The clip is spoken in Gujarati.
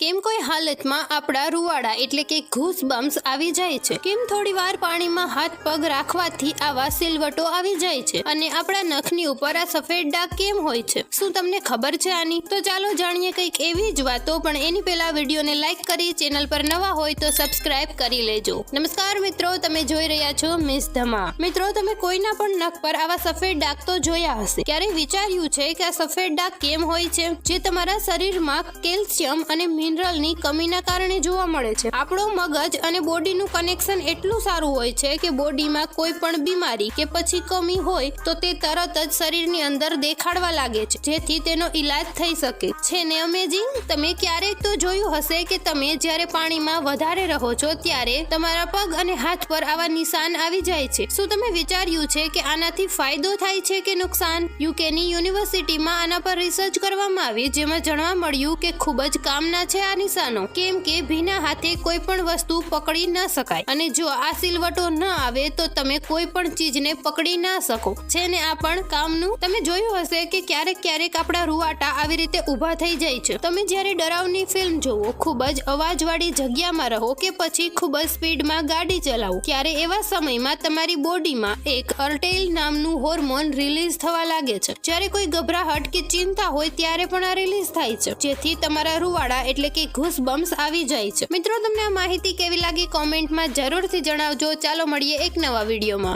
કેમ કોઈ હાલતમાં આપણા રૂવાડા એટલે કે ઘૂસબમ્સ આવી જાય છે? કેમ થોડીવાર પાણીમાં હાથ પગ રાખવાથી આવા સિલવટો આવી જાય છે અને આપણા નખની ઉપર આ સફેદ ડાઘ કેમ હોય છે? શું તમને ખબર છે આની? તો ચાલો જાણીએ કંઈક એવી જ વાતો, પણ એની પહેલા વિડીયોને લાઈક કરી ચેનલ પર નવા હોય તો સબસ્ક્રાઇબ કરી લેજો. નમસ્કાર મિત્રો, તમે જોઈ રહ્યા છો મિસ ધમા. મિત્રો, તમે કોઈના પણ નખ પર આવા સફેદ ડાઘ તો જોયા હશે. ક્યારે વિચાર્યું છે કે આ સફેદ ડાઘ કેમ હોય છે? જે તમારા શરીરમાં કેલ્શિયમ અને મિનરલની કમીના કારણે જોવા મળે છે. આપણો મગજ અને બોડીનું કનેક્શન એટલું સારું હોય છે કે બોડીમાં કોઈ પણ બીમારી કે પછી કમી હોય તો તે તરત જ શરીરની અંદર દેખાડવા લાગે છે, જેથી તેનો ઈલાજ થઈ શકે છે ને અમેઝિંગ. તમે ક્યારેક તો જોયું હશે કે તમે જ્યારે પાણીમાં વધારે રહો છો ત્યારે તમારા પગ અને હાથ પર આવા નિશાન આવી જાય છે. શું તમે વિચાર્યું છે કે આનાથી ફાયદો થાય છે કે નુકસાન? યુકેની યુનિવર્સિટીમાં આના પર રિસર્ચ કરવામાં આવી, જેમાં જાણવા મળ્યું કે ખૂબ જ કામના છે આ નિશાનો, કેમ કે ભીના હાથે કોઈ પણ વસ્તુ પકડી ન શકાય અને જો આ સિલવટો ન આવે તો તમે કોઈ પણ ચીજને પકડી ના શકો છે ને આ પણ કામનું. તમે જોયું હશે કે ક્યારેક આપણા રૂવાટા આવી રીતે ઊભા થઈ જાય છે. તમે જ્યારે ડરાવની ફિલ્મ જોવો, ખૂબ જ અવાજવાળી જગ્યામાં રહો કે પછી ખૂબ જ સ્પીડમાં ગાડી ચલાવો, ત્યારે એવા સમયમાં તમારી બોડીમાં એક અર્ટેલ નામનું હોર્મોન રિલીઝ થવા લાગે છે. જ્યારે કોઈ ગભરાહટ કે ચિંતા હોય ત્યારે પણ આ રિલીઝ થાય છે, જેથી તમારા રૂવાડા એટલે કે ઘૂસબમ્સ આવી જાય છે. મિત્રો, તમને આ માહિતી કેવી લાગી કોમેન્ટમાં જરૂરથી જણાવજો. ચાલો મળીએ એક નવા વિડીયોમાં.